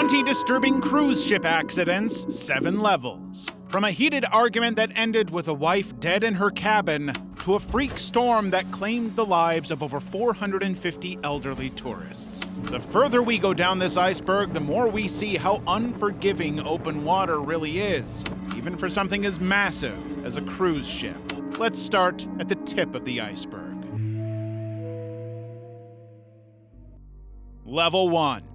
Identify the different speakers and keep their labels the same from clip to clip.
Speaker 1: 20 disturbing cruise ship accidents, 7 levels. From a heated argument that ended with a wife dead in her cabin, to a freak storm that claimed the lives of over 450 elderly tourists. The further we go down this iceberg, the more we see how unforgiving open water really is, even for something as massive as a cruise ship. Let's start at the tip of the iceberg. Level 1.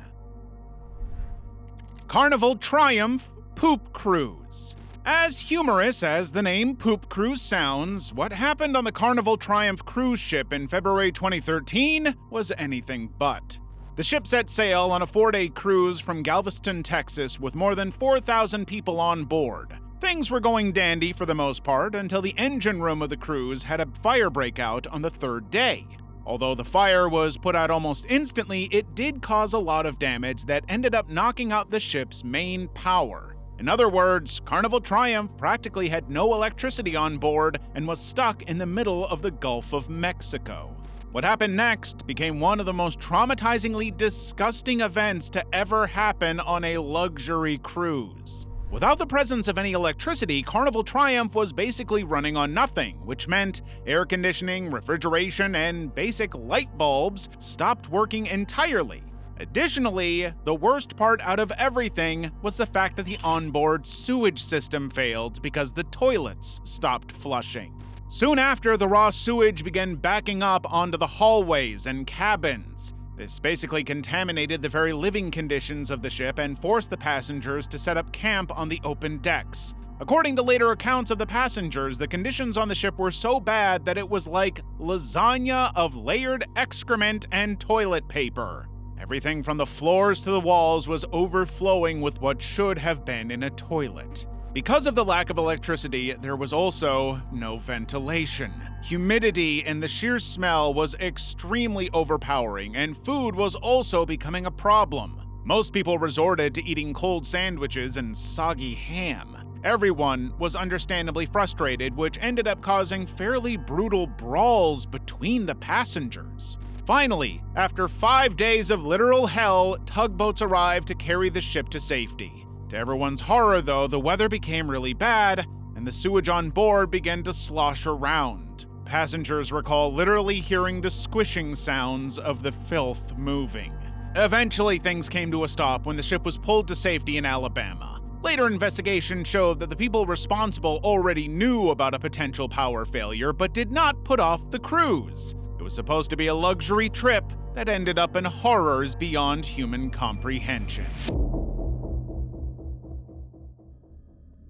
Speaker 1: Carnival Triumph Poop Cruise. As humorous as the name Poop Cruise sounds, what happened on the Carnival Triumph cruise ship in February 2013 was anything but. The ship set sail on a 4-day cruise from Galveston, Texas, with more than 4,000 people on board. Things were going dandy for the most part until the engine room of the cruise had a fire break out on the 3rd day. Although the fire was put out almost instantly, it did cause a lot of damage that ended up knocking out the ship's main power. In other words, Carnival Triumph practically had no electricity on board and was stuck in the middle of the Gulf of Mexico. What happened next became one of the most traumatizingly disgusting events to ever happen on a luxury cruise. Without the presence of any electricity, Carnival Triumph was basically running on nothing, which meant air conditioning, refrigeration, and basic light bulbs stopped working entirely. Additionally, the worst part out of everything was the fact that the onboard sewage system failed because the toilets stopped flushing. Soon after, the raw sewage began backing up onto the hallways and cabins. This basically contaminated the very living conditions of the ship and forced the passengers to set up camp on the open decks. According to later accounts of the passengers, the conditions on the ship were so bad that it was like lasagna of layered excrement and toilet paper. Everything from the floors to the walls was overflowing with what should have been in a toilet. Because of the lack of electricity, there was also no ventilation. Humidity and the sheer smell was extremely overpowering, and food was also becoming a problem. Most people resorted to eating cold sandwiches and soggy ham. Everyone was understandably frustrated, which ended up causing fairly brutal brawls between the passengers. Finally, after 5 days of literal hell, tugboats arrived to carry the ship to safety. To everyone's horror, though, the weather became really bad, and the sewage on board began to slosh around. Passengers recall literally hearing the squishing sounds of the filth moving. Eventually, things came to a stop when the ship was pulled to safety in Alabama. Later investigation showed that the people responsible already knew about a potential power failure, but did not put off the cruise. It was supposed to be a luxury trip that ended up in horrors beyond human comprehension.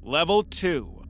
Speaker 1: Level 2.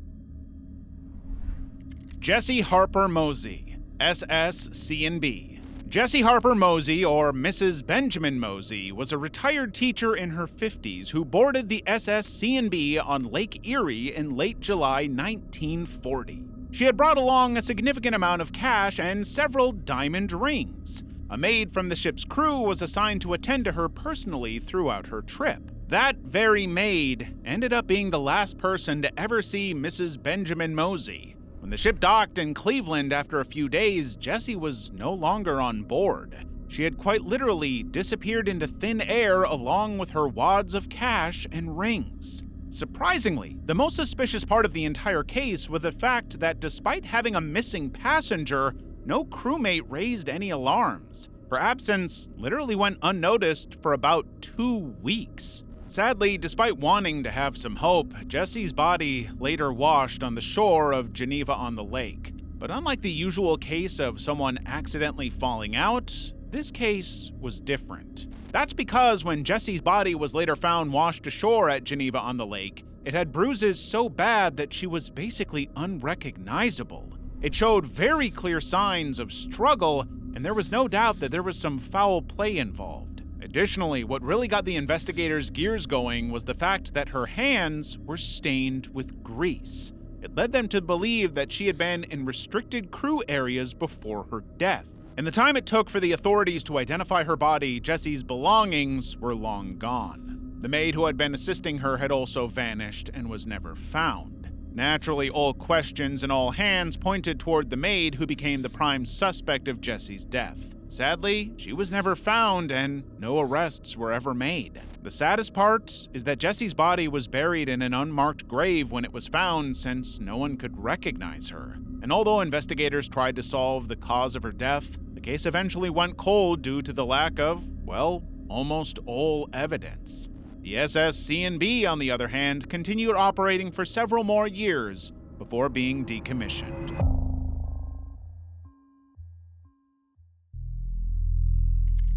Speaker 1: Jessie Harper Mosey, SS-C&B. Jessie Harper Mosey, or Mrs. Benjamin Mosey, was a retired teacher in her 50s who boarded the SS-C&B on Lake Erie in late July 1940. She had brought along a significant amount of cash and several diamond rings. A maid from the ship's crew was assigned to attend to her personally throughout her trip. That very maid ended up being the last person to ever see Mrs. Benjamin Mosey. When the ship docked in Cleveland after a few days, Jessie was no longer on board. She had quite literally disappeared into thin air along with her wads of cash and rings. Surprisingly, the most suspicious part of the entire case was the fact that despite having a missing passenger, no crewmate raised any alarms. Her absence literally went unnoticed for about 2 weeks. Sadly, despite wanting to have some hope, Jessie's body later washed on the shore of Geneva on the Lake. But unlike the usual case of someone accidentally falling out, this case was different. That's because when Jessie's body was later found washed ashore at Geneva on the Lake, it had bruises so bad that she was basically unrecognizable. It showed very clear signs of struggle, and there was no doubt that there was some foul play involved. Additionally, what really got the investigators' gears going was the fact that her hands were stained with grease. It led them to believe that she had been in restricted crew areas before her death. In the time it took for the authorities to identify her body, Jessie's belongings were long gone. The maid who had been assisting her had also vanished and was never found. Naturally, all questions and all hands pointed toward the maid who became the prime suspect of Jessie's death. Sadly, she was never found and no arrests were ever made. The saddest part is that Jessie's body was buried in an unmarked grave when it was found, since no one could recognize her. And although investigators tried to solve the cause of her death, the case eventually went cold due to the lack of, well, almost all evidence. The SS-C&B, on the other hand, continued operating for several more years before being decommissioned.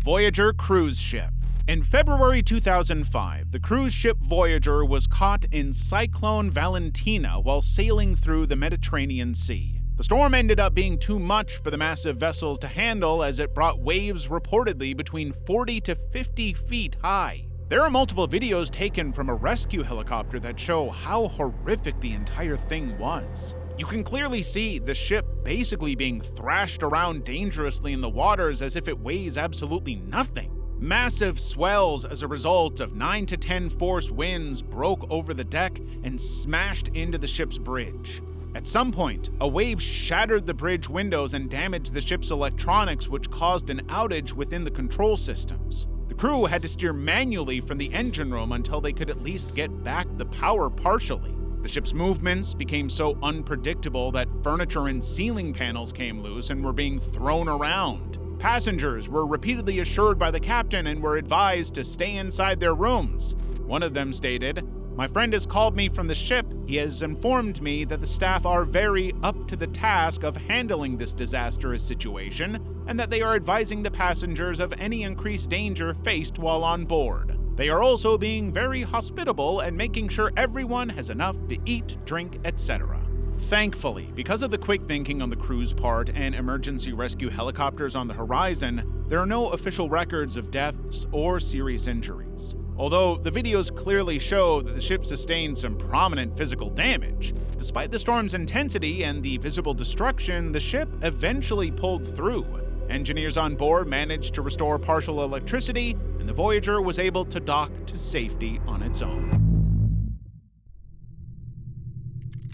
Speaker 1: Voyager cruise ship. In February 2005, the cruise ship Voyager was caught in Cyclone Valentina while sailing through the Mediterranean Sea. The storm ended up being too much for the massive vessels to handle, as it brought waves reportedly between 40 to 50 feet high. There are multiple videos taken from a rescue helicopter that show how horrific the entire thing was. You can clearly see the ship basically being thrashed around dangerously in the waters as if it weighs absolutely nothing. Massive swells as a result of 9 to 10 force winds broke over the deck and smashed into the ship's bridge. At some point, a wave shattered the bridge windows and damaged the ship's electronics, which caused an outage within the control systems. The crew had to steer manually from the engine room until they could at least get back the power partially. The ship's movements became so unpredictable that furniture and ceiling panels came loose and were being thrown around. Passengers were repeatedly assured by the captain and were advised to stay inside their rooms. One of them stated, "My friend has called me from the ship. He has informed me that the staff are very up to the task of handling this disastrous situation and that they are advising the passengers of any increased danger faced while on board. They are also being very hospitable and making sure everyone has enough to eat, drink, etc." Thankfully, because of the quick thinking on the crew's part and emergency rescue helicopters on the horizon, there are no official records of deaths or serious injuries. Although the videos clearly show that the ship sustained some prominent physical damage. Despite the storm's intensity and the visible destruction, the ship eventually pulled through. Engineers on board managed to restore partial electricity, and the Voyager was able to dock to safety on its own.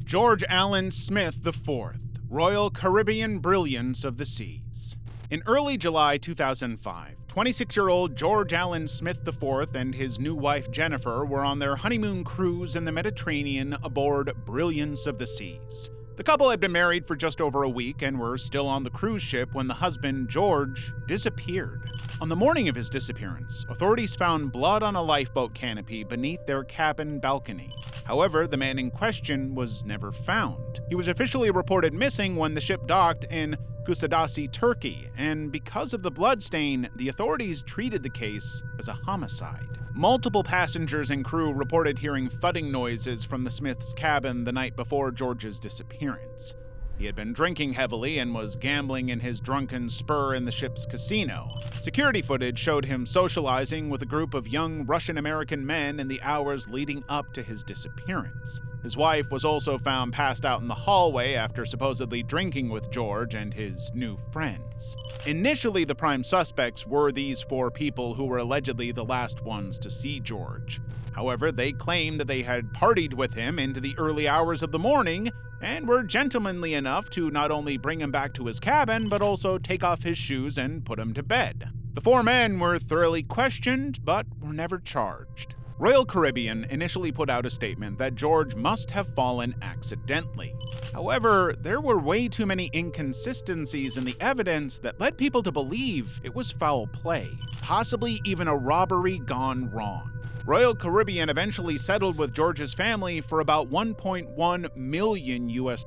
Speaker 1: George Allen Smith IV, Royal Caribbean Brilliance of the Seas. In early July 2005, 26-year-old George Allen Smith IV and his new wife Jennifer were on their honeymoon cruise in the Mediterranean aboard Brilliance of the Seas. The couple had been married for just over a week and were still on the cruise ship when the husband, George, disappeared. On the morning of his disappearance, authorities found blood on a lifeboat canopy beneath their cabin balcony. However, the man in question was never found. He was officially reported missing when the ship docked in Kusadasi, Turkey, and because of the bloodstain, the authorities treated the case as a homicide. Multiple passengers and crew reported hearing thudding noises from the Smiths' cabin the night before George's disappearance. He had been drinking heavily and was gambling in his drunken spur in the ship's casino. Security footage showed him socializing with a group of young Russian-American men in the hours leading up to his disappearance. His wife was also found passed out in the hallway after supposedly drinking with George and his new friends. Initially, the prime suspects were these 4 people who were allegedly the last ones to see George. However, they claimed that they had partied with him into the early hours of the morning and were gentlemanly enough to not only bring him back to his cabin, but also take off his shoes and put him to bed. The 4 men were thoroughly questioned, but were never charged. Royal Caribbean initially put out a statement that George must have fallen accidentally. However, there were way too many inconsistencies in the evidence that led people to believe it was foul play, possibly even a robbery gone wrong. Royal Caribbean eventually settled with George's family for about $1.1 million.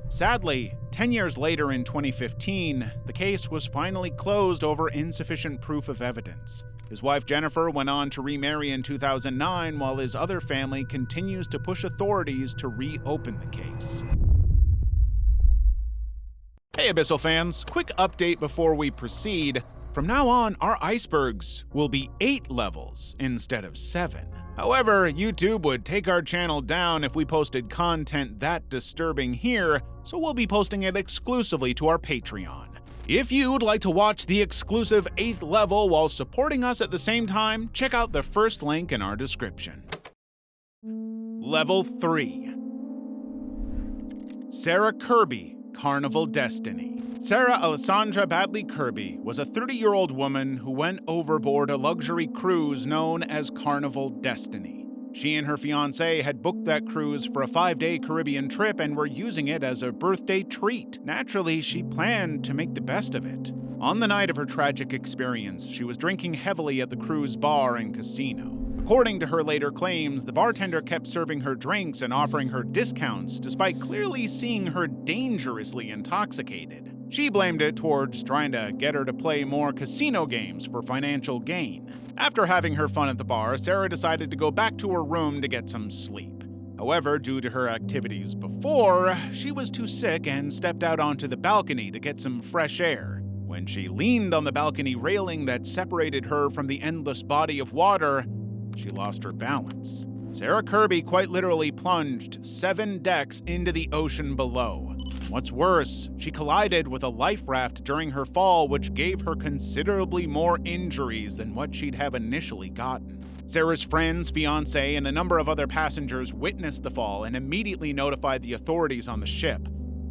Speaker 1: Sadly, 10 years later in 2015, the case was finally closed over insufficient proof of evidence. His wife Jennifer went on to remarry in 2009, while his other family continues to push authorities to reopen the case. Hey Abyssal fans, quick update before we proceed. From now on, our icebergs will be 8 levels instead of 7. However, YouTube would take our channel down if we posted content that disturbing here, so we'll be posting it exclusively to our Patreon. If you'd like to watch the exclusive 8th level while supporting us at the same time, check out the first link in our description. Level 3. Sarah Kirby, Carnival Destiny. Sarah Alessandra Badley Kirby was a 30-year-old woman who went overboard a luxury cruise known as Carnival Destiny. She and her fiancé had booked that cruise for a 5-day Caribbean trip and were using it as a birthday treat. Naturally, she planned to make the best of it. On the night of her tragic experience, she was drinking heavily at the cruise bar and casino. According to her later claims, the bartender kept serving her drinks and offering her discounts despite clearly seeing her dangerously intoxicated. She blamed it towards trying to get her to play more casino games for financial gain. After having her fun at the bar, Sarah decided to go back to her room to get some sleep. However, due to her activities before, she was too sick and stepped out onto the balcony to get some fresh air. When she leaned on the balcony railing that separated her from the endless body of water, she lost her balance. Sarah Kirby quite literally plunged 7 decks into the ocean below. What's worse, she collided with a life raft during her fall, which gave her considerably more injuries than what she'd have initially gotten. Sarah's friends, fiancé, and a number of other passengers witnessed the fall and immediately notified the authorities on the ship.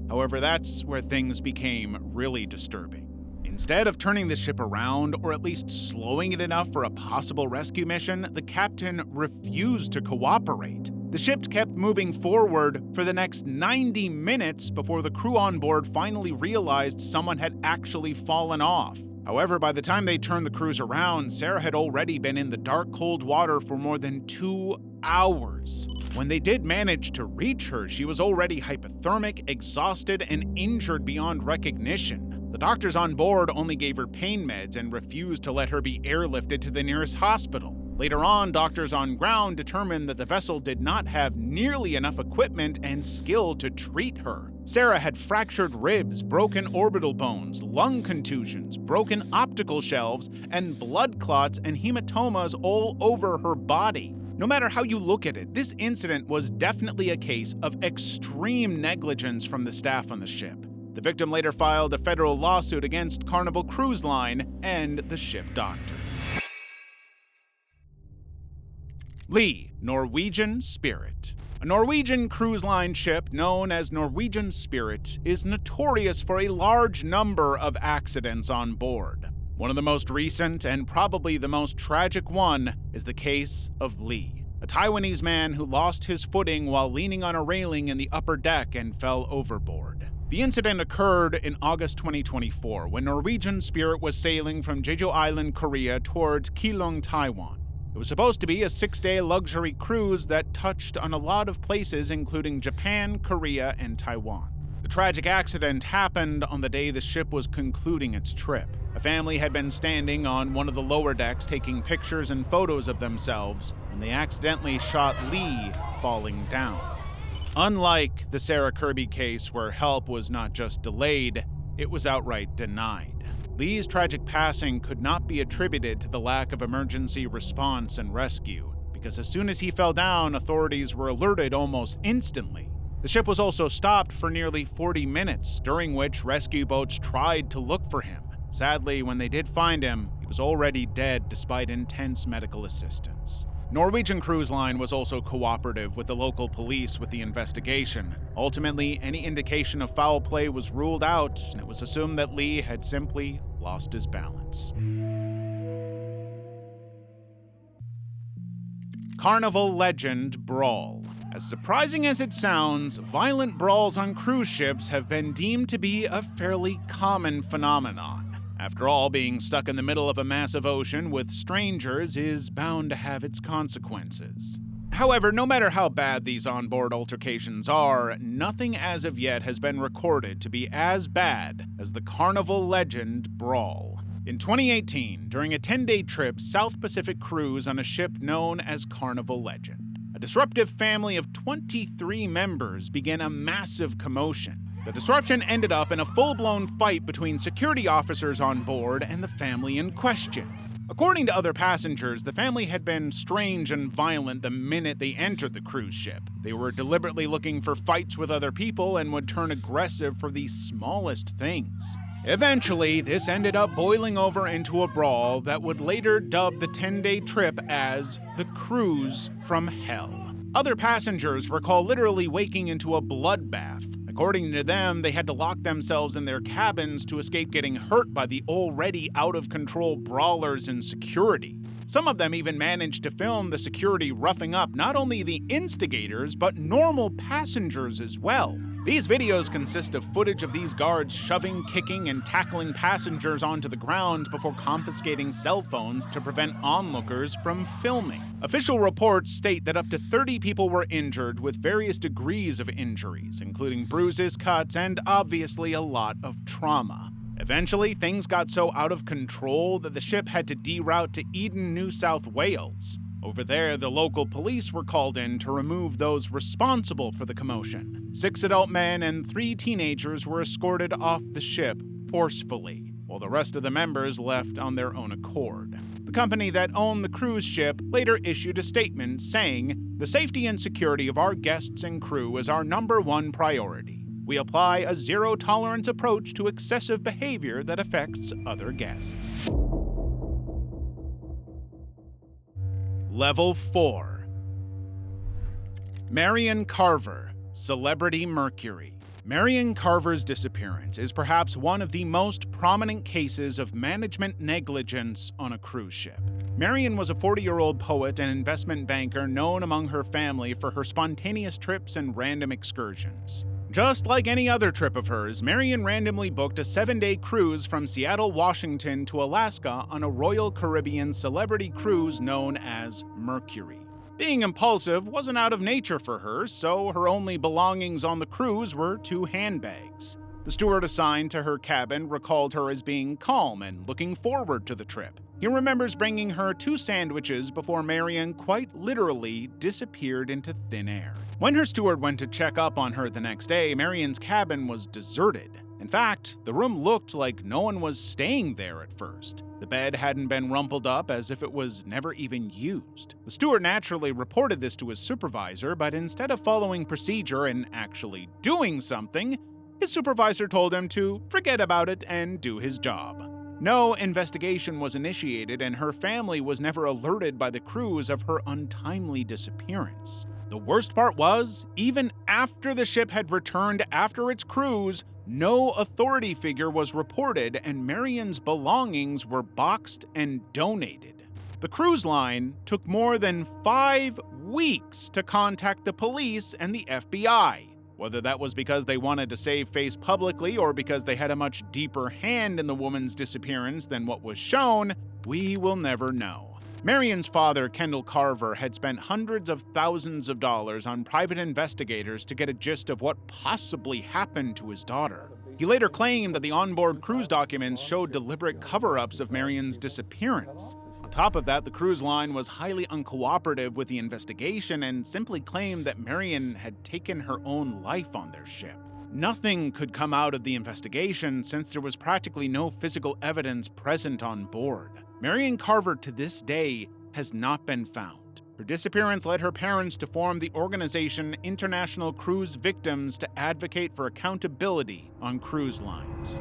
Speaker 1: However, that's where things became really disturbing. Instead of turning the ship around, or at least slowing it enough for a possible rescue mission, the captain refused to cooperate. The ship kept moving forward for the next 90 minutes before the crew on board finally realized someone had actually fallen off. However, by the time they turned the cruise around, Sarah had already been in the dark, cold water for more than 2 hours. When they did manage to reach her, she was already hypothermic, exhausted, and injured beyond recognition. The doctors on board only gave her pain meds and refused to let her be airlifted to the nearest hospital. Later on, doctors on ground determined that the vessel did not have nearly enough equipment and skill to treat her. Sarah had fractured ribs, broken orbital bones, lung contusions, broken optical shelves, and blood clots and hematomas all over her body. No matter how you look at it, this incident was definitely a case of extreme negligence from the staff on the ship. The victim later filed a federal lawsuit against Carnival Cruise Line and the ship doctors. Lee, Norwegian Spirit. A Norwegian cruise line ship known as Norwegian Spirit is notorious for a large number of accidents on board. One of the most recent, and probably the most tragic one, is the case of Lee, a Taiwanese man who lost his footing while leaning on a railing in the upper deck and fell overboard. The incident occurred in August 2024 when Norwegian Spirit was sailing from Jeju Island, Korea towards Keelung, Taiwan. It was supposed to be a 6-day luxury cruise that touched on a lot of places including Japan, Korea, and Taiwan. The tragic accident happened on the day the ship was concluding its trip. A family had been standing on one of the lower decks taking pictures and photos of themselves when they accidentally shot Lee falling down. Unlike the Sarah Kirby case where help was not just delayed, it was outright denied. Lee's tragic passing could not be attributed to the lack of emergency response and rescue, because as soon as he fell down, authorities were alerted almost instantly. The ship was also stopped for nearly 40 minutes, during which rescue boats tried to look for him. Sadly, when they did find him, he was already dead despite intense medical assistance. Norwegian Cruise Line was also cooperative with the local police with the investigation. Ultimately, any indication of foul play was ruled out, and it was assumed that Lee had simply lost his balance. Carnival legend brawl. As surprising as it sounds, violent brawls on cruise ships have been deemed to be a fairly common phenomenon. After all, being stuck in the middle of a massive ocean with strangers is bound to have its consequences. However, no matter how bad these onboard altercations are, nothing as of yet has been recorded to be as bad as the Carnival legend brawl. In 2018, during a 10-day trip South Pacific cruise on a ship known as Carnival Legend, a disruptive family of 23 members began a massive commotion. The disruption ended up in a full-blown fight between security officers on board and the family in question. According to other passengers, the family had been strange and violent the minute they entered the cruise ship. They were deliberately looking for fights with other people and would turn aggressive for the smallest things. Eventually, this ended up boiling over into a brawl that would later dub the 10-day trip as the Cruise from Hell. Other passengers recall literally waking into a bloodbath, According to them, they had to lock themselves in their cabins to escape getting hurt by the already out-of-control brawlers and security. Some of them even managed to film the security roughing up not only the instigators, but normal passengers as well. These videos consist of footage of these guards shoving, kicking, and tackling passengers onto the ground before confiscating cell phones to prevent onlookers from filming. Official reports state that up to 30 people were injured with various degrees of injuries, including bruises, cuts, and obviously a lot of trauma. Eventually, things got so out of control that the ship had to deroute to Eden, New South Wales. Over there, the local police were called in to remove those responsible for the commotion. 6 adult men and 3 teenagers were escorted off the ship forcefully, while the rest of the members left on their own accord. The company that owned the cruise ship later issued a statement saying, "The safety and security of our guests and crew is our #1 priority. We apply a zero-tolerance approach to excessive behavior that affects other guests." Level 4. Marion Carver, Celebrity Mercury. Marion Carver's disappearance is perhaps one of the most prominent cases of management negligence on a cruise ship. Marion was a 40-year-old poet and investment banker known among her family for her spontaneous trips and random excursions. Just like any other trip of hers, Marion randomly booked a 7-day cruise from Seattle, Washington to Alaska on a Royal Caribbean celebrity cruise known as Mercury. Being impulsive wasn't out of nature for her, so her only belongings on the cruise were 2 handbags. The steward assigned to her cabin recalled her as being calm and looking forward to the trip. He remembers bringing her 2 sandwiches before Marion quite literally disappeared into thin air. When her steward went to check up on her the next day, Marion's cabin was deserted. In fact, the room looked like no one was staying there at first. The bed hadn't been rumpled up as if it was never even used. The steward naturally reported this to his supervisor, but instead of following procedure and actually doing something, his supervisor told him to forget about it and do his job. No investigation was initiated, and her family was never alerted by the crews of her untimely disappearance. The worst part was, even after the ship had returned after its cruise, no authority figure was reported, and Marion's belongings were boxed and donated. The cruise line took more than 5 weeks to contact the police and the FBI. Whether that was because they wanted to save face publicly or because they had a much deeper hand in the woman's disappearance than what was shown, we will never know. Marion's father, Kendall Carver, had spent hundreds of thousands of dollars on private investigators to get a gist of what possibly happened to his daughter. He later claimed that the onboard cruise documents showed deliberate cover-ups of Marion's disappearance. On top of that, the cruise line was highly uncooperative with the investigation and simply claimed that Marion had taken her own life on their ship. Nothing could come out of the investigation since there was practically no physical evidence present on board. Marion Carver, to this day, has not been found. Her disappearance led her parents to form the organization International Cruise Victims to advocate for accountability on cruise lines.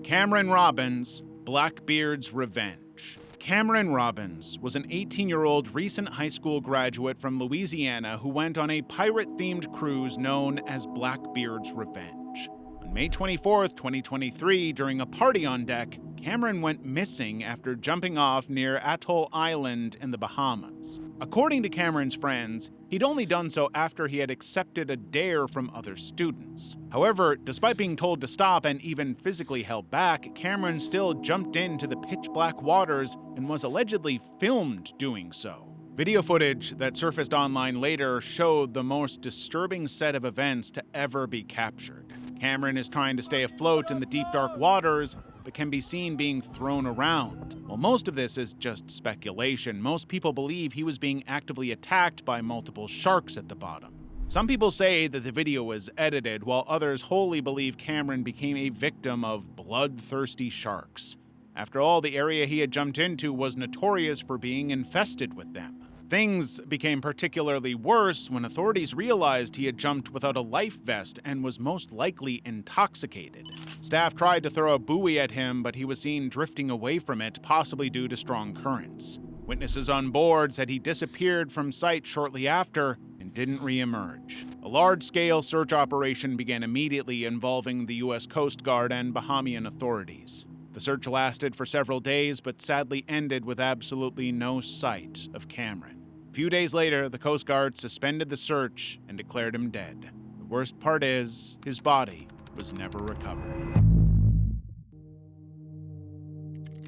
Speaker 1: Cameron Robbins, Blackbeard's Revenge. Cameron Robbins was an 18-year-old recent high school graduate from Louisiana who went on a pirate-themed cruise known as Blackbeard's Revenge. On May 24, 2023, during a party on deck, Cameron went missing after jumping off near Atoll Island in the Bahamas. According to Cameron's friends, he'd only done so after he had accepted a dare from other students. However, despite being told to stop and even physically held back, Cameron still jumped into the pitch-black waters and was allegedly filmed doing so. Video footage that surfaced online later showed the most disturbing set of events to ever be captured. Cameron is trying to stay afloat in the deep, dark waters, but can be seen being thrown around. While most of this is just speculation, most people believe he was being actively attacked by multiple sharks at the bottom. Some people say that the video was edited, while others wholly believe Cameron became a victim of bloodthirsty sharks. After all, the area he had jumped into was notorious for being infested with them. Things became particularly worse when authorities realized he had jumped without a life vest and was most likely intoxicated. Staff tried to throw a buoy at him, but he was seen drifting away from it, possibly due to strong currents. Witnesses on board said he disappeared from sight shortly after and didn't re-emerge. A large-scale search operation began immediately involving the U.S. Coast Guard and Bahamian authorities. The search lasted for several days, but sadly ended with absolutely no sight of Cameron. A few days later, the Coast Guard suspended the search and declared him dead. The worst part is, his body was never recovered.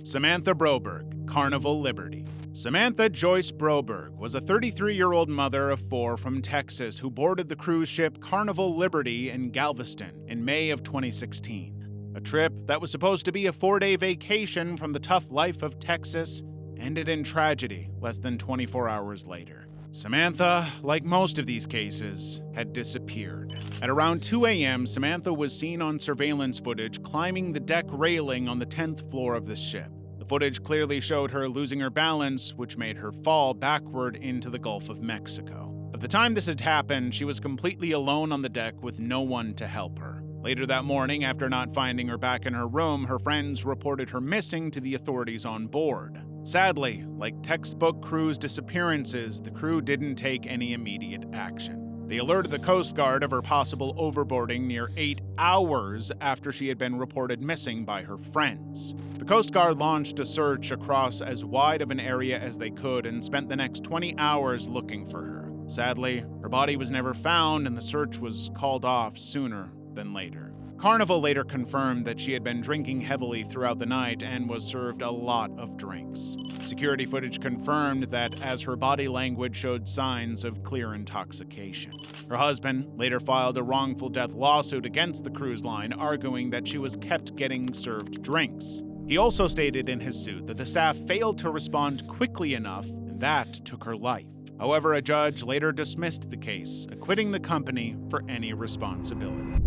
Speaker 1: Samantha Broberg, Carnival Liberty. Samantha Joyce Broberg was a 33-year-old mother of 4 from Texas who boarded the cruise ship Carnival Liberty in Galveston in May of 2016. A trip that was supposed to be a 4-day vacation from the tough life of Texas ended in tragedy less than 24 hours later. Samantha, like most of these cases, had disappeared. At around 2 a.m., Samantha was seen on surveillance footage climbing the deck railing on the 10th floor of the ship. The footage clearly showed her losing her balance, which made her fall backward into the Gulf of Mexico. At the time this had happened, she was completely alone on the deck with no one to help her. Later that morning, after not finding her back in her room, her friends reported her missing to the authorities on board. Sadly, like textbook cruise disappearances, the crew didn't take any immediate action. They alerted the Coast Guard of her possible overboarding near 8 hours after she had been reported missing by her friends. The Coast Guard launched a search across as wide of an area as they could and spent the next 20 hours looking for her. Sadly, her body was never found and the search was called off sooner than later. Carnival later confirmed that she had been drinking heavily throughout the night and was served a lot of drinks. Security footage confirmed that as her body language showed signs of clear intoxication. Her husband later filed a wrongful death lawsuit against the cruise line, arguing that she was kept getting served drinks. He also stated in his suit that the staff failed to respond quickly enough, and that took her life. However, a judge later dismissed the case, acquitting the company for any responsibility.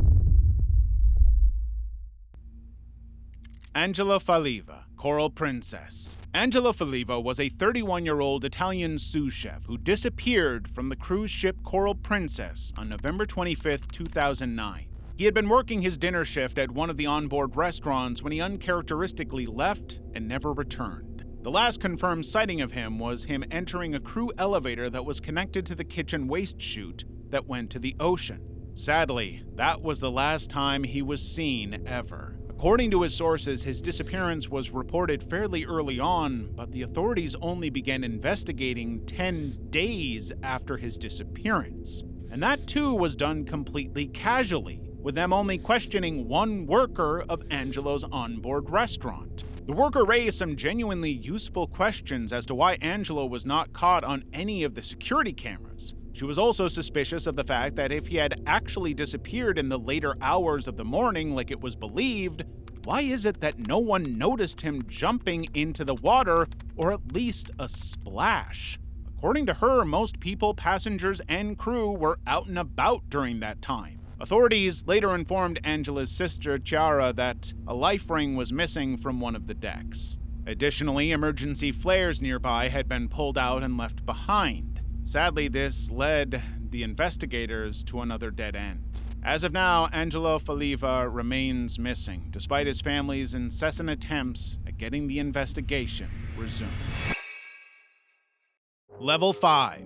Speaker 1: Angela Faliva, Coral Princess. Angela Faliva was a 31-year-old Italian sous chef who disappeared from the cruise ship Coral Princess on November 25, 2009. He had been working his dinner shift at one of the onboard restaurants when he uncharacteristically left and never returned. The last confirmed sighting of him was him entering a crew elevator that was connected to the kitchen waste chute that went to the ocean. Sadly, that was the last time he was seen ever. According to his sources, his disappearance was reported fairly early on, but the authorities only began investigating 10 days after his disappearance. And that too was done completely casually, with them only questioning one worker of Angelo's onboard restaurant. The worker raised some genuinely useful questions as to why Angelo was not caught on any of the security cameras. She was also suspicious of the fact that if he had actually disappeared in the later hours of the morning like it was believed, why is it that no one noticed him jumping into the water, or at least a splash? According to her, most people, passengers, and crew were out and about during that time. Authorities later informed Angela's sister, Chiara, that a life ring was missing from one of the decks. Additionally, emergency flares nearby had been pulled out and left behind. Sadly, this led the investigators to another dead end. As of now, Angelo Faliva remains missing, despite his family's incessant attempts at getting the investigation resumed. Level 5.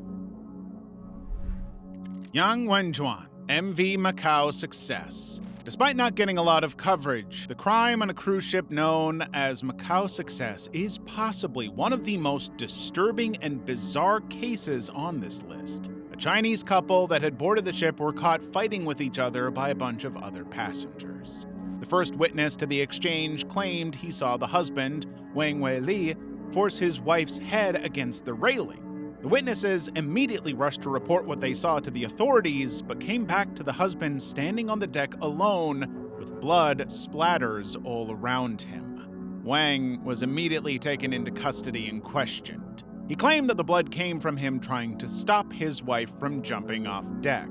Speaker 1: Yang Wenjuan, MV Macau Success. Despite not getting a lot of coverage, the crime on a cruise ship known as Macau Success is possibly one of the most disturbing and bizarre cases on this list. A Chinese couple that had boarded the ship were caught fighting with each other by a bunch of other passengers. The first witness to the exchange claimed he saw the husband, Wang Weili, force his wife's head against the railing. The witnesses immediately rushed to report what they saw to the authorities, but came back to the husband standing on the deck alone with blood splatters all around him. Wang was immediately taken into custody and questioned. He claimed that the blood came from him trying to stop his wife from jumping off deck.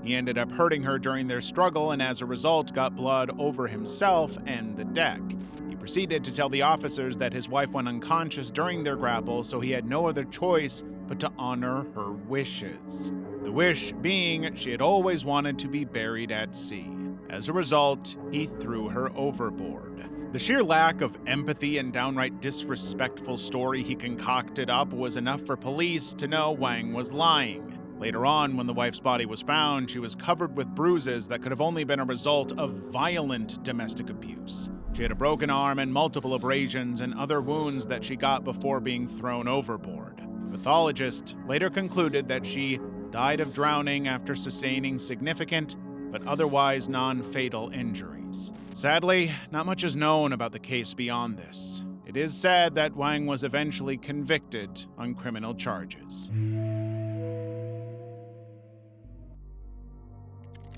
Speaker 1: He ended up hurting her during their struggle and as a result got blood over himself and the deck. He proceeded to tell the officers that his wife went unconscious during their grapple, so he had no other choice but to honor her wishes. The wish being she had always wanted to be buried at sea. As a result, he threw her overboard. The sheer lack of empathy and downright disrespectful story he concocted up was enough for police to know Wang was lying. Later on, when the wife's body was found, she was covered with bruises that could have only been a result of violent domestic abuse. She had a broken arm and multiple abrasions and other wounds that she got before being thrown overboard. The pathologist later concluded that she died of drowning after sustaining significant but otherwise non-fatal injuries. Sadly, not much is known about the case beyond this. It is said that Wang was eventually convicted on criminal charges.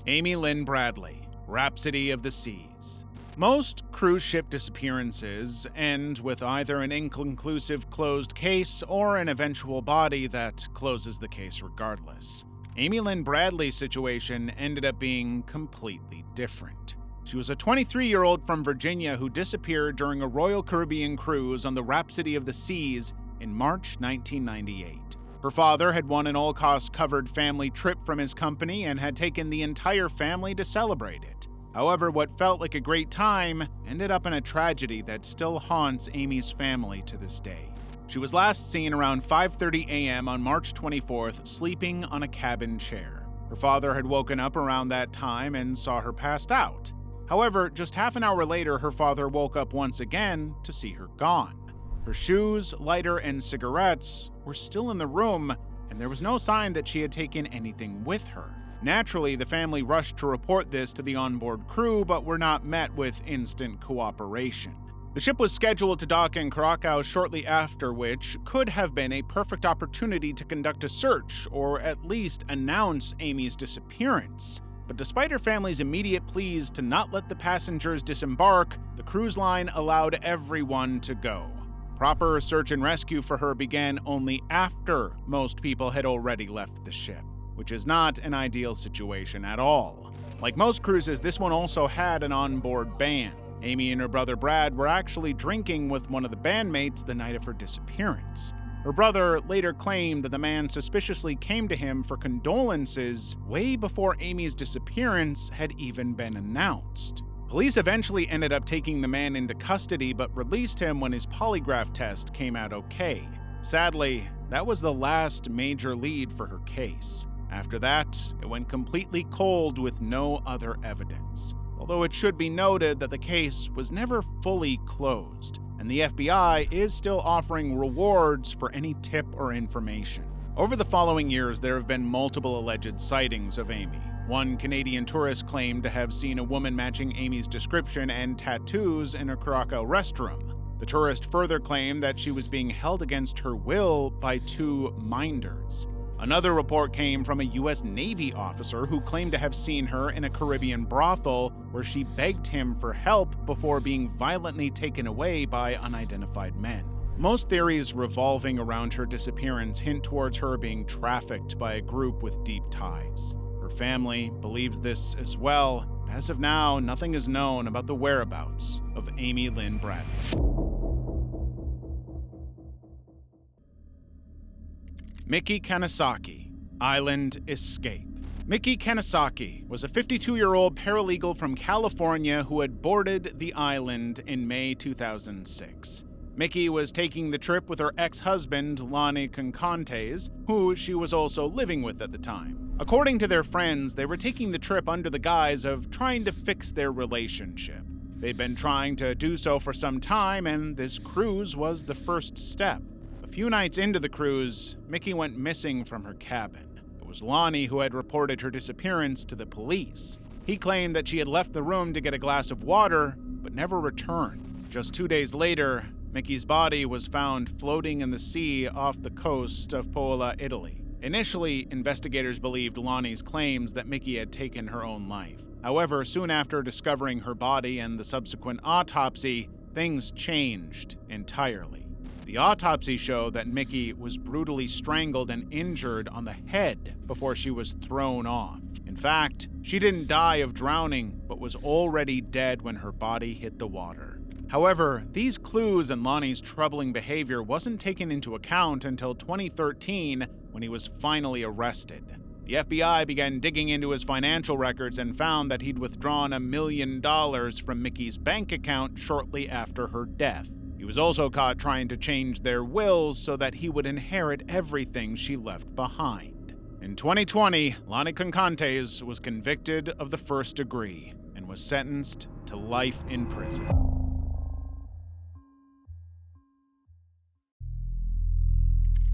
Speaker 1: Amy Lynn Bradley, Rhapsody of the Seas. Most cruise ship disappearances end with either an inconclusive closed case or an eventual body that closes the case regardless. Amy Lynn Bradley's situation ended up being completely different. She was a 23-year-old from Virginia who disappeared during a Royal Caribbean cruise on the Rhapsody of the Seas in March 1998. Her father had won an all-cost covered family trip from his company and had taken the entire family to celebrate it. However, what felt like a great time ended up in a tragedy that still haunts Amy's family to this day. She was last seen around 5:30 a.m. on March 24th, sleeping on a cabin chair. Her father had woken up around that time and saw her passed out. However, just half an hour later, her father woke up once again to see her gone. Her shoes, lighter, and cigarettes were still in the room, and there was no sign that she had taken anything with her. Naturally, the family rushed to report this to the onboard crew, but were not met with instant cooperation. The ship was scheduled to dock in Krakow shortly after, which could have been a perfect opportunity to conduct a search, or at least announce Amy's disappearance. But despite her family's immediate pleas to not let the passengers disembark, the cruise line allowed everyone to go. Proper search and rescue for her began only after most people had already left the ship, which is not an ideal situation at all. Like most cruises, this one also had an onboard band. Amy and her brother Brad were actually drinking with one of the bandmates the night of her disappearance. Her brother later claimed that the man suspiciously came to him for condolences way before Amy's disappearance had even been announced. Police eventually ended up taking the man into custody but released him when his polygraph test came out okay. Sadly, that was the last major lead for her case. After that, it went completely cold with no other evidence. Although it should be noted that the case was never fully closed, and the FBI is still offering rewards for any tip or information. Over the following years, there have been multiple alleged sightings of Amy. One Canadian tourist claimed to have seen a woman matching Amy's description and tattoos in a Krakow restroom. The tourist further claimed that she was being held against her will by two minders. Another report came from a U.S. Navy officer who claimed to have seen her in a Caribbean brothel where she begged him for help before being violently taken away by unidentified men. Most theories revolving around her disappearance hint towards her being trafficked by a group with deep ties. Her family believes this as well. As of now, nothing is known about the whereabouts of Amy Lynn Bradley. Miki Kanazaki, Island Escape. Miki Kanazaki was a 52-year-old paralegal from California who had boarded the island in May 2006. Miki was taking the trip with her ex-husband, Lonnie Concantes, who she was also living with at the time. According to their friends, they were taking the trip under the guise of trying to fix their relationship. They'd been trying to do so for some time, and this cruise was the first step. A few nights into the cruise, Miki went missing from her cabin. It was Lonnie who had reported her disappearance to the police. He claimed that she had left the room to get a glass of water, but never returned. Just 2 days later, Miki's body was found floating in the sea off the coast of Pola, Italy. Initially, investigators believed Lonnie's claims that Miki had taken her own life. However, soon after discovering her body and the subsequent autopsy, things changed entirely. The autopsy showed that Miki was brutally strangled and injured on the head before she was thrown off. In fact, she didn't die of drowning, but was already dead when her body hit the water. However, these clues in Lonnie's troubling behavior wasn't taken into account until 2013 when he was finally arrested. The FBI began digging into his financial records and found that he'd withdrawn $1 million from Mickey's bank account shortly after her death. He was also caught trying to change their wills so that he would inherit everything she left behind. In 2020, Lonnie Concantes was convicted of the first degree and was sentenced to life in prison.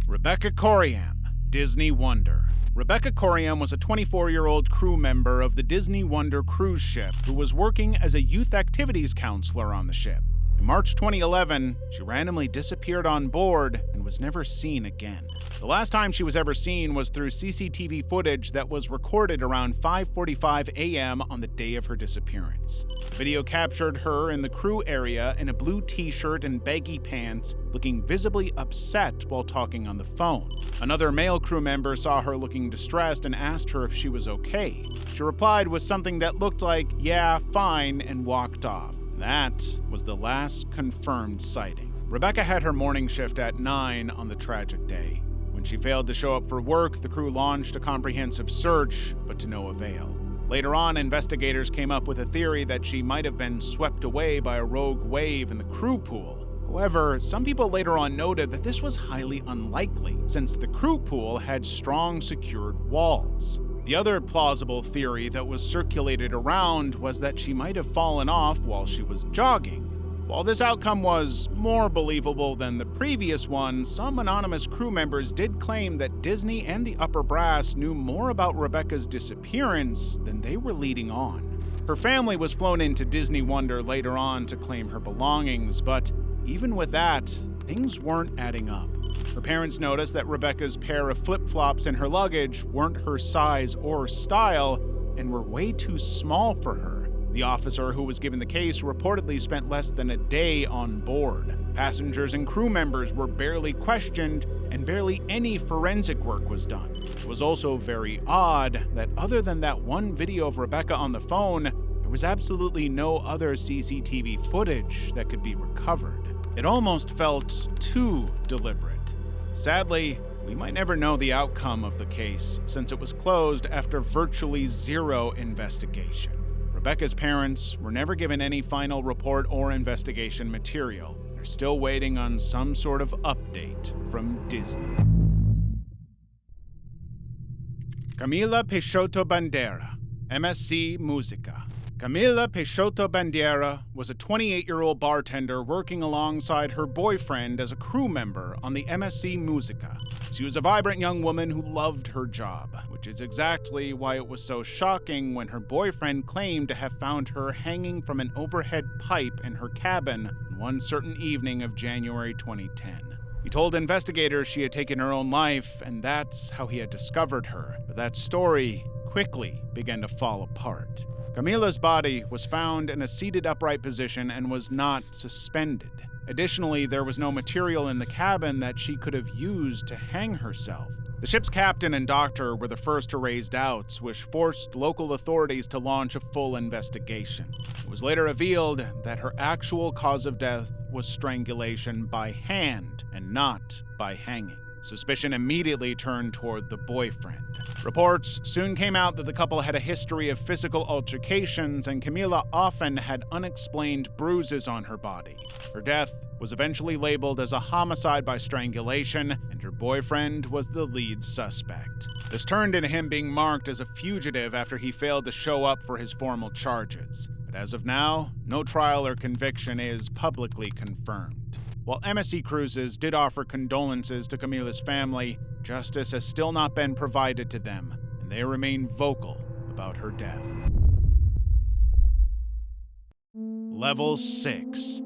Speaker 1: Rebecca Coriam, Disney Wonder. Rebecca Coriam was a 24-year-old crew member of the Disney Wonder cruise ship who was working as a youth activities counselor on the ship. In March 2011, she randomly disappeared on board and was never seen again. The last time she was ever seen was through CCTV footage that was recorded around 5:45 a.m. on the day of her disappearance. The video captured her in the crew area in a blue t-shirt and baggy pants, looking visibly upset while talking on the phone. Another male crew member saw her looking distressed and asked her if she was okay. She replied with something that looked like, "Yeah, fine," and walked off. That was the last confirmed sighting. Rebecca had her morning shift at 9 on the tragic day. When she failed to show up for work, the crew launched a comprehensive search, but to no avail. Later on, investigators came up with a theory that she might have been swept away by a rogue wave in the crew pool. However, some people later on noted that this was highly unlikely, since the crew pool had strong secured walls. The other plausible theory that was circulated around was that she might have fallen off while she was jogging. While this outcome was more believable than the previous one, some anonymous crew members did claim that Disney and the upper brass knew more about Rebecca's disappearance than they were leading on. Her family was flown into Disney Wonder later on to claim her belongings, but even with that, things weren't adding up. Her parents noticed that Rebecca's pair of flip-flops in her luggage weren't her size or style and were way too small for her. The officer who was given the case reportedly spent less than a day on board. Passengers and crew members were barely questioned, and barely any forensic work was done. It was also very odd that other than that one video of Rebecca on the phone, there was absolutely no other CCTV footage that could be recovered. It almost felt too deliberate. Sadly, we might never know the outcome of the case, since it was closed after virtually zero investigation. Rebecca's parents were never given any final report or investigation material. They're still waiting on some sort of update from Disney. Camila Peixoto Bandeira, MSc Música. Camila Peixoto Bandeira was a 28-year-old bartender working alongside her boyfriend as a crew member on the MSc Música. She was a vibrant young woman who loved her job, which is exactly why it was so shocking when her boyfriend claimed to have found her hanging from an overhead pipe in her cabin on one certain evening of January 2010. He told investigators she had taken her own life, and that's how he had discovered her. But that story quickly began to fall apart. Camila's body was found in a seated upright position and was not suspended. Additionally, there was no material in the cabin that she could have used to hang herself. The ship's captain and doctor were the first to raise doubts, which forced local authorities to launch a full investigation. It was later revealed that her actual cause of death was strangulation by hand and not by hanging. Suspicion immediately turned toward the boyfriend. Reports soon came out that the couple had a history of physical altercations, and Camila often had unexplained bruises on her body. Her death was eventually labeled as a homicide by strangulation, and her boyfriend was the lead suspect. This turned into him being marked as a fugitive after he failed to show up for his formal charges. But as of now, no trial or conviction is publicly confirmed. While MSC Cruises did offer condolences to Camila's family, justice has still not been provided to them, and they remain vocal about her death. Level 6.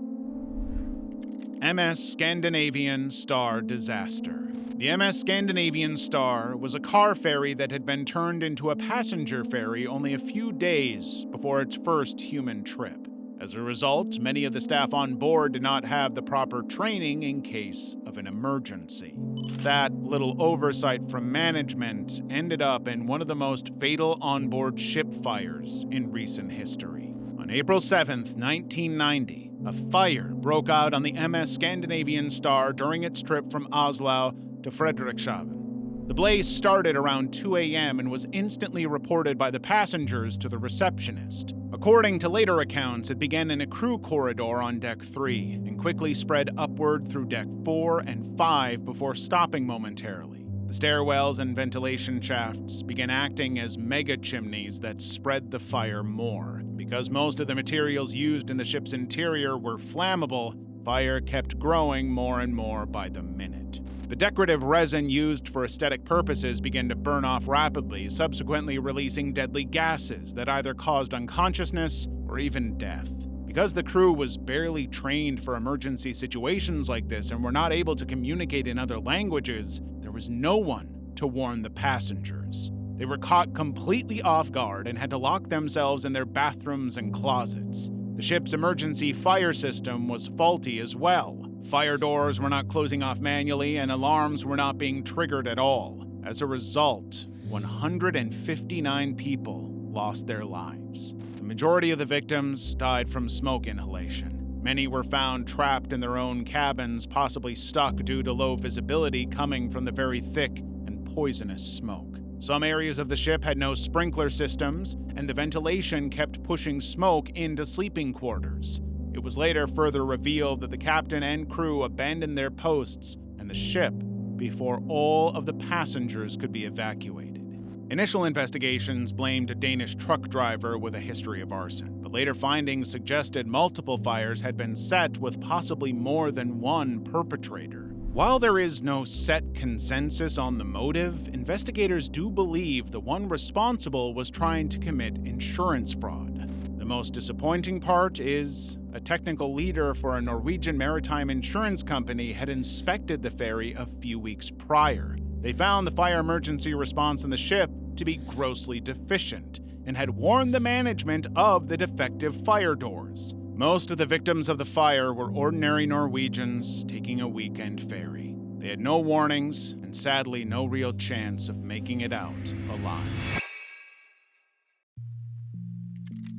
Speaker 1: MS Scandinavian Star Disaster. The MS Scandinavian Star was a car ferry that had been turned into a passenger ferry only a few days before its first human trip. As a result, many of the staff on board did not have the proper training in case of an emergency. That little oversight from management ended up in one of the most fatal onboard ship fires in recent history. On April 7, 1990, a fire broke out on the MS Scandinavian Star during its trip from Oslo to Frederikshavn. The blaze started around 2 a.m. and was instantly reported by the passengers to the receptionist. According to later accounts, it began in a crew corridor on Deck 3 and quickly spread upward through Deck 4 and 5 before stopping momentarily. The stairwells and ventilation shafts began acting as mega chimneys that spread the fire more. Because most of the materials used in the ship's interior were flammable, fire kept growing more and more by the minute. The decorative resin used for aesthetic purposes began to burn off rapidly, subsequently releasing deadly gases that either caused unconsciousness or even death. Because the crew was barely trained for emergency situations like this and were not able to communicate in other languages, there was no one to warn the passengers. They were caught completely off guard and had to lock themselves in their bathrooms and closets. The ship's emergency fire system was faulty as well. Fire doors were not closing off manually and alarms were not being triggered at all. As a result, 159 people lost their lives. The majority of the victims died from smoke inhalation. Many were found trapped in their own cabins, possibly stuck due to low visibility coming from the very thick and poisonous smoke. Some areas of the ship had no sprinkler systems, and the ventilation kept pushing smoke into sleeping quarters. It was later further revealed that the captain and crew abandoned their posts and the ship before all of the passengers could be evacuated. Initial investigations blamed a Danish truck driver with a history of arson, but later findings suggested multiple fires had been set with possibly more than one perpetrator. While there is no set consensus on the motive, investigators do believe the one responsible was trying to commit insurance fraud. The most disappointing part is a technical leader for a Norwegian maritime insurance company had inspected the ferry a few weeks prior. They found the fire emergency response on the ship to be grossly deficient and had warned the management of the defective fire doors. Most of the victims of the fire were ordinary Norwegians taking a weekend ferry. They had no warnings and sadly no real chance of making it out alive.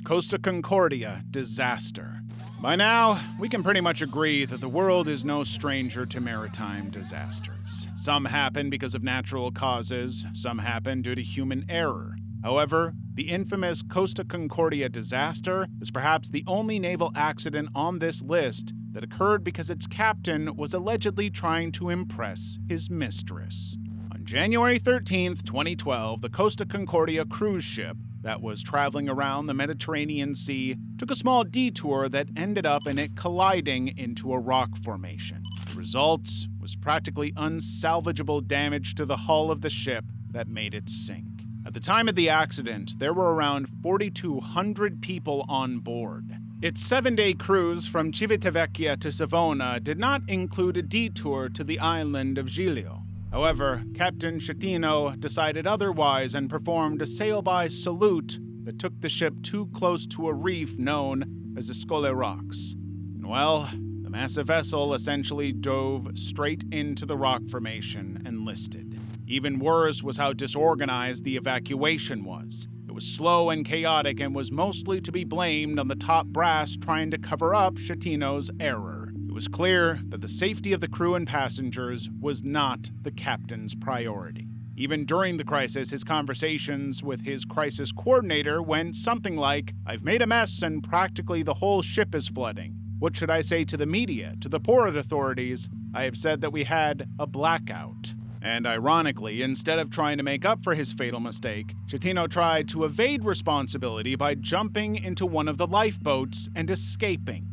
Speaker 1: Costa Concordia disaster. By now, we can pretty much agree that the world is no stranger to maritime disasters. Some happen because of natural causes, some happen due to human error. However, the infamous Costa Concordia disaster is perhaps the only naval accident on this list that occurred because its captain was allegedly trying to impress his mistress. On January 13th, 2012, the Costa Concordia cruise ship that was traveling around the Mediterranean Sea took a small detour that ended up in it colliding into a rock formation. The result was practically unsalvageable damage to the hull of the ship that made it sink. At the time of the accident, there were around 4,200 people on board. Its 7-day cruise from Civitavecchia to Savona did not include a detour to the island of Giglio. However, Captain Schettino decided otherwise and performed a sail-by salute that took the ship too close to a reef known as the Scole Rocks. And well, the massive vessel essentially dove straight into the rock formation and listed. Even worse was how disorganized the evacuation was. It was slow and chaotic and was mostly to be blamed on the top brass trying to cover up Schettino's error. It was clear that the safety of the crew and passengers was not the captain's priority. Even during the crisis, his conversations with his crisis coordinator went something like, "I've made a mess and practically the whole ship is flooding. What should I say to the media, to the port authorities? I have said that we had a blackout." And ironically, instead of trying to make up for his fatal mistake, Schettino tried to evade responsibility by jumping into one of the lifeboats and escaping.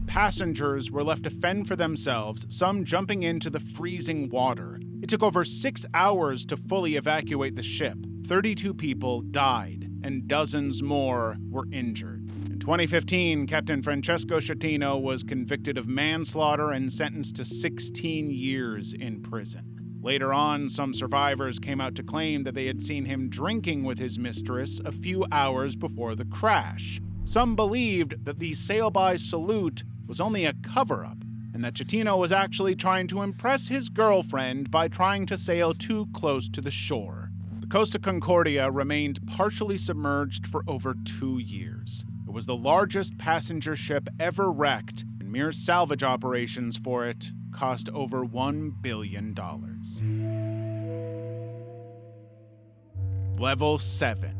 Speaker 1: Passengers were left to fend for themselves, some jumping into the freezing water. It took over 6 hours to fully evacuate the ship. 32 people died, and dozens more were injured. In 2015, Captain Francesco Schettino was convicted of manslaughter and sentenced to 16 years in prison. Later on, some survivors came out to claim that they had seen him drinking with his mistress a few hours before the crash. Some believed that the sail-by salute was only a cover-up, and that Schettino was actually trying to impress his girlfriend by trying to sail too close to the shore. The Costa Concordia remained partially submerged for over 2 years. It was the largest passenger ship ever wrecked, and mere salvage operations for it cost over $1 billion. Level 7.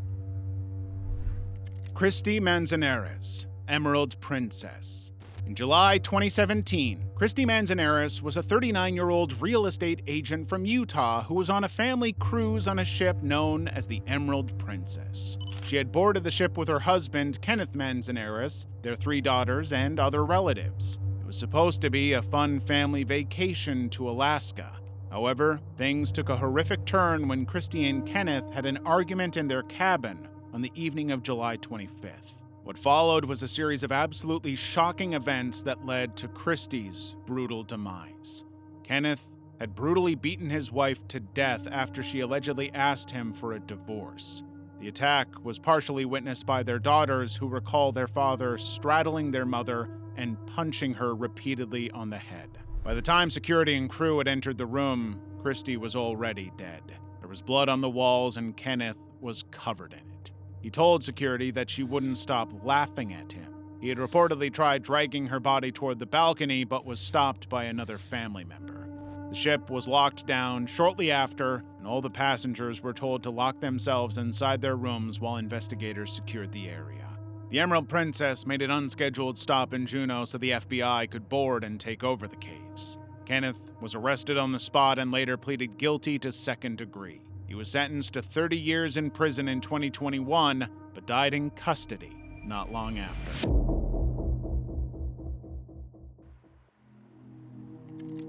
Speaker 1: Christy Manzanares, Emerald Princess. In July 2017, Christy Manzanares was a 39-year-old real estate agent from Utah who was on a family cruise on a ship known as the Emerald Princess. She had boarded the ship with her husband, Kenneth Manzanares, their 3 daughters, and other relatives. It was supposed to be a fun family vacation to Alaska. However, things took a horrific turn when Christy and Kenneth had an argument in their cabin on the evening of July 25th. What followed was a series of absolutely shocking events that led to Christy's brutal demise. Kenneth had brutally beaten his wife to death after she allegedly asked him for a divorce. The attack was partially witnessed by their daughters, who recall their father straddling their mother and punching her repeatedly on the head. By the time security and crew had entered the room, Christy was already dead. There was blood on the walls and Kenneth was covered in it. He told security that she wouldn't stop laughing at him. He had reportedly tried dragging her body toward the balcony, but was stopped by another family member. The ship was locked down shortly after, and all the passengers were told to lock themselves inside their rooms while investigators secured the area. The Emerald Princess made an unscheduled stop in Juneau so the FBI could board and take over the case. Kenneth was arrested on the spot and later pleaded guilty to second degree. He was sentenced to 30 years in prison in 2021, but died in custody not long after.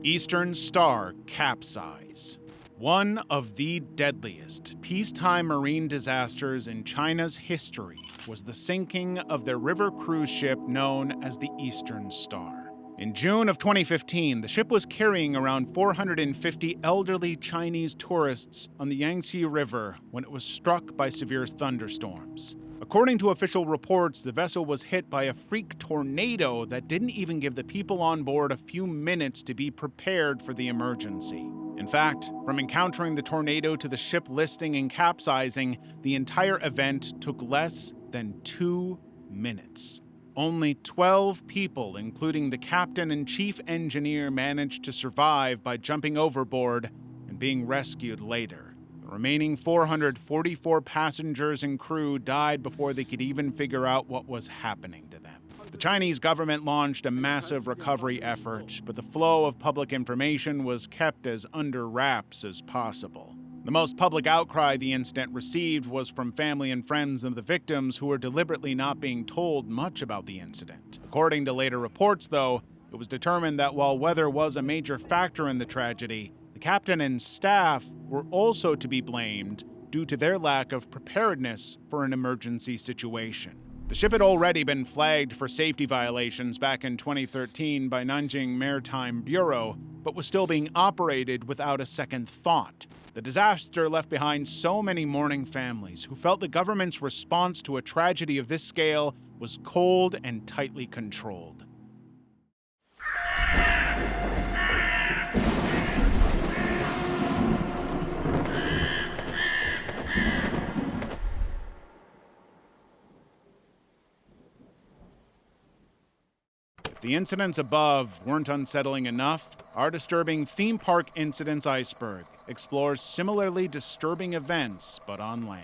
Speaker 1: Eastern Star capsize. One of the deadliest peacetime marine disasters in China's history was the sinking of their river cruise ship known as the Eastern Star. In June of 2015, the ship was carrying around 450 elderly Chinese tourists on the Yangtze River when it was struck by severe thunderstorms. According to official reports, the vessel was hit by a freak tornado that didn't even give the people on board a few minutes to be prepared for the emergency. In fact, from encountering the tornado to the ship listing and capsizing, the entire event took less than 2 minutes. Only 12 people, including the captain and chief engineer, managed to survive by jumping overboard and being rescued later. The remaining 444 passengers and crew died before they could even figure out what was happening to them. The Chinese government launched a massive recovery effort, but the flow of public information was kept as under wraps as possible. The most public outcry the incident received was from family and friends of the victims who were deliberately not being told much about the incident. According to later reports, though, it was determined that while weather was a major factor in the tragedy, the captain and staff were also to be blamed due to their lack of preparedness for an emergency situation. The ship had already been flagged for safety violations back in 2013 by Nanjing Maritime Bureau, but was still being operated without a second thought. The disaster left behind so many mourning families who felt the government's response to a tragedy of this scale was cold and tightly controlled. If the incidents above weren't unsettling enough, our disturbing theme park incidents Iceberg explores similarly disturbing events, but on land.